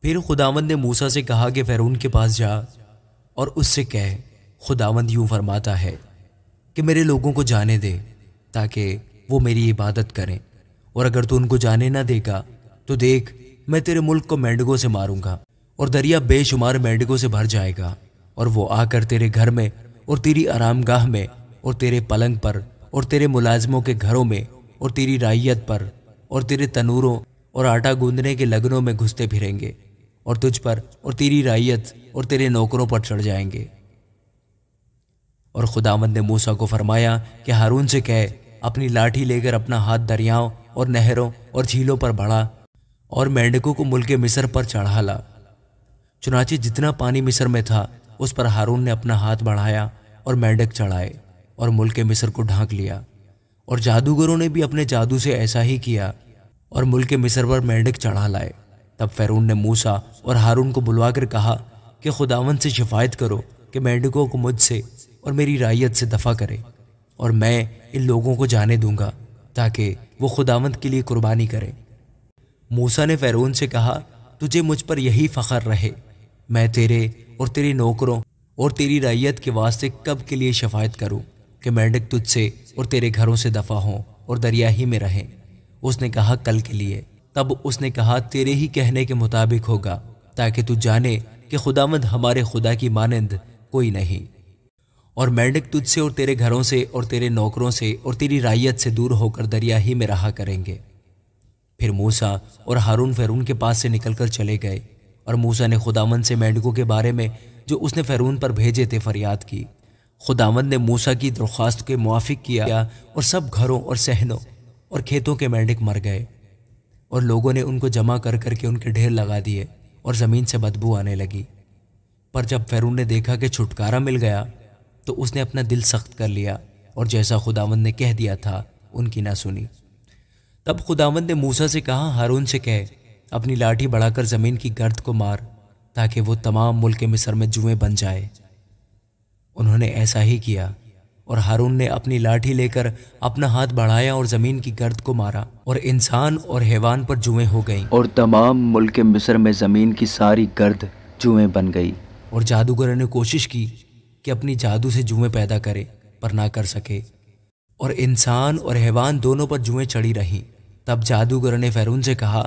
پھر خداوند نے موسیٰ سے کہا کہ فرعون کے پاس جا اور اس سے کہہ، خداوند یوں فرماتا ہے کہ میرے لوگوں کو جانے دے تاکہ وہ میری عبادت کریں، اور اگر تو ان کو جانے نہ دے گا تو دیکھ میں تیرے ملک کو مینڈکوں سے ماروں گا، اور دریا بے شمار مینڈکوں سے بھر جائے گا، اور وہ آ کر تیرے گھر میں اور تیری آرام گاہ میں اور تیرے پلنگ پر اور تیرے ملازموں کے گھروں میں اور تیری رعیت پر اور تیرے تنوروں اور آٹا گوندنے کے لگنوں میں گھستے پھریں گے، اور تجھ پر اور تیری رعیت اور تیرے نوکروں پر چڑھ جائیں گے۔ اور خداوند نے موسیٰ کو فرمایا کہ ہارون سے کہے، اپنی لاٹھی لے کر اپنا ہاتھ دریاؤں اور نہروں اور جھیلوں پر بڑھا اور مینڈکوں کو ملک مصر پر چڑھا لا۔ چنانچہ جتنا پانی مصر میں تھا اس پر ہارون نے اپنا ہاتھ بڑھایا اور مینڈک چڑھائے اور ملک مصر کو ڈھانک لیا، اور جادوگروں نے بھی اپنے جادو سے ایسا ہی کیا اور ملک مصر پر مینڈک چڑھا لائے۔ تب فرعون نے موسیٰ اور ہارون کو بلوا کر کہا کہ خداوند سے شفاعت کرو کہ مینڈکوں کو مجھ سے اور میری رعیت سے دفع کرے، اور میں ان لوگوں کو جانے دوں گا تاکہ وہ خداوند کے لیے قربانی کریں۔ موسیٰ نے فرعون سے کہا، تجھے مجھ پر یہی فخر رہے، میں تیرے اور تیرے نوکروں اور تیری رعیت کے واسطے کب کے لیے شفاعت کروں کہ مینڈک تجھ سے اور تیرے گھروں سے دفع ہوں اور دریا ہی میں رہیں؟ اس نے کہا، کل کے لیے۔ تب اس نے کہا، تیرے ہی کہنے کے مطابق ہوگا، تاکہ تو جانے کہ خداوند ہمارے خدا کی مانند کوئی نہیں، اور مینڈک تجھ سے اور تیرے گھروں سے اور تیرے نوکروں سے اور تیری رعیت سے دور ہو کر دریا ہی میں رہا کریں گے۔ پھر موسیٰ اور ہارون فرعون کے پاس سے نکل کر چلے گئے، اور موسیٰ نے خداوند سے مینڈکوں کے بارے میں جو اس نے فرعون پر بھیجے تھے فریاد کی۔ خداوند نے موسیٰ کی درخواست کے موافق کیا، اور سب گھروں اور صحنوں اور کھیتوں کے مینڈک مر گئے، اور لوگوں نے ان کو جمع کر کر کے ان کے ڈھیر لگا دیے، اور زمین سے بدبو آنے لگی۔ پر جب فرعون نے دیکھا کہ چھٹکارا مل گیا تو اس نے اپنا دل سخت کر لیا، اور جیسا خداوند نے کہہ دیا تھا ان کی نہ سنی۔ تب خداوند نے موسیٰ سے کہا، ہارون سے کہے، اپنی لاٹھی بڑھا کر زمین کی گرد کو مار تاکہ وہ تمام ملک مصر میں جوئیں بن جائے۔ انہوں نے ایسا ہی کیا، اور ہارون نے اپنی لاٹھی لے کر اپنا ہاتھ بڑھایا اور زمین کی گرد کو مارا، اور انسان اور حیوان پر جوئیں ہو گئیں، اور تمام ملک مصر میں زمین کی ساری گرد جوئیں بن گئی۔ اور جادوگروں نے کوشش کی کہ اپنی جادو سے جوئیں پیدا کرے، پر نہ کر سکے، اور انسان اور حیوان دونوں پر جوئیں چڑھی رہیں۔ تب جادوگروں نے فرعون سے کہا،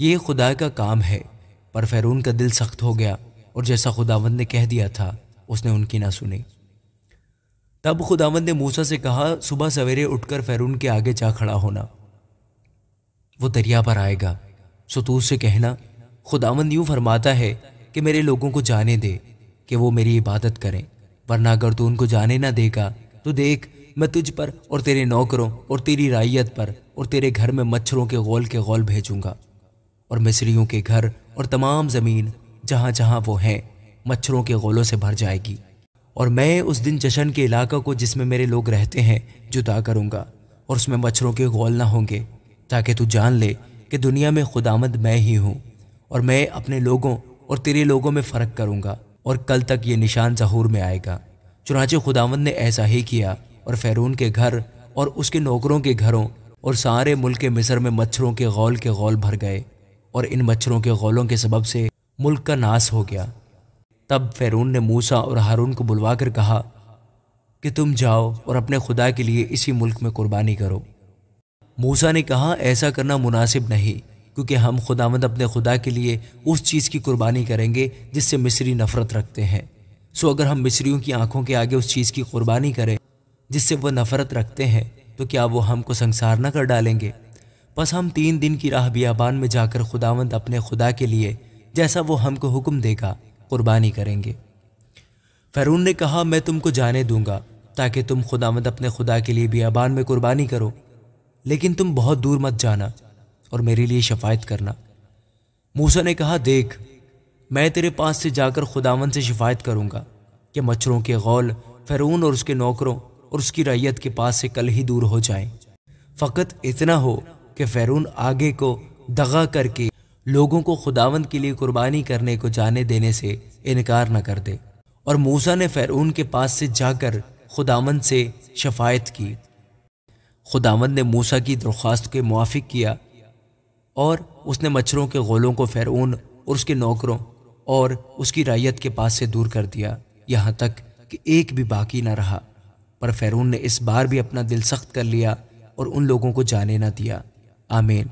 یہ خدا کا کام ہے، پر فرعون کا دل سخت ہو گیا، اور جیسا خداوند نے کہہ دیا تھا اس نے ان کی نہ سنی۔ تب خداوند نے موسیٰ سے کہا، صبح سویرے اٹھ کر فرعون کے آگے جا کھڑا ہونا، وہ دریا پر آئے گا، سو تو اس سے کہنا، خداوند یوں فرماتا ہے کہ میرے لوگوں کو جانے دے کہ وہ میری عبادت کریں، ورنہ اگر تو ان کو جانے نہ دے گا تو دیکھ میں تجھ پر اور تیرے نوکروں اور تیری رعیت پر اور تیرے گھر میں مچھروں کے غول بھیجوں گا، اور مصریوں کے گھر اور تمام زمین جہاں جہاں وہ ہیں مچھروں کے غولوں سے بھر جائے گی، اور میں اس دن جشن کے علاقہ کو جس میں میرے لوگ رہتے ہیں جدا کروں گا، اور اس میں مچھروں کے غول نہ ہوں گے، تاکہ تو جان لے کہ دنیا میں خداوند میں ہی ہوں، اور میں اپنے لوگوں اور تیرے لوگوں میں فرق کروں گا، اور کل تک یہ نشان ظہور میں آئے گا۔ چنانچہ خداوند نے ایسا ہی کیا، اور فرعون کے گھر اور اس کے نوکروں کے گھروں اور سارے ملک مصر میں مچھروں کے غول بھر گئے، اور ان مچھروں کے غولوں کے سبب سے ملک کا ناس ہو گیا۔ تب فرعون نے موسیٰ اور ہارون کو بلوا کر کہا کہ تم جاؤ اور اپنے خدا کے لیے اسی ملک میں قربانی کرو۔ موسیٰ نے کہا، ایسا کرنا مناسب نہیں، کیونکہ ہم خداوند اپنے خدا کے لیے اس چیز کی قربانی کریں گے جس سے مصری نفرت رکھتے ہیں، سو اگر ہم مصریوں کی آنکھوں کے آگے اس چیز کی قربانی کریں جس سے وہ نفرت رکھتے ہیں تو کیا وہ ہم کو سنسار نہ کر ڈالیں گے؟ پس ہم 3 دن کی راہ بیابان میں جا کر خداوند اپنے خدا کے لیے جیسا وہ ہم کو حکم دے گا قربانی کریں گے۔ فرعون نے کہا، میں تم کو جانے دوں گا تاکہ تم خداوند اپنے خدا کے لیے بیابان میں قربانی کرو، لیکن تم بہت دور مت جانا اور میرے لیے شفاعت کرنا۔ موسیٰ نے کہا، دیکھ میں تیرے پاس سے جا کر خداوند سے شفاعت کروں گا کہ مچھروں کے غول فرعون اور اس کے نوکروں اور اس کی رعیت کے پاس سے کل ہی دور ہو جائیں، فقط اتنا ہو کہ فرعون آگے کو دغا کر کے لوگوں کو خداوند کے لیے قربانی کرنے کو جانے دینے سے انکار نہ کر دے۔ اور موسیٰ نے فرعون کے پاس سے جا کر خداوند سے شفاعت کی۔ خداوند نے موسیٰ کی درخواست کے موافق کیا، اور اس نے مچھروں کے غولوں کو فرعون اور اس کے نوکروں اور اس کی رعیت کے پاس سے دور کر دیا، یہاں تک کہ ایک بھی باقی نہ رہا۔ پر فرعون نے اس بار بھی اپنا دل سخت کر لیا اور ان لوگوں کو جانے نہ دیا۔ آمین۔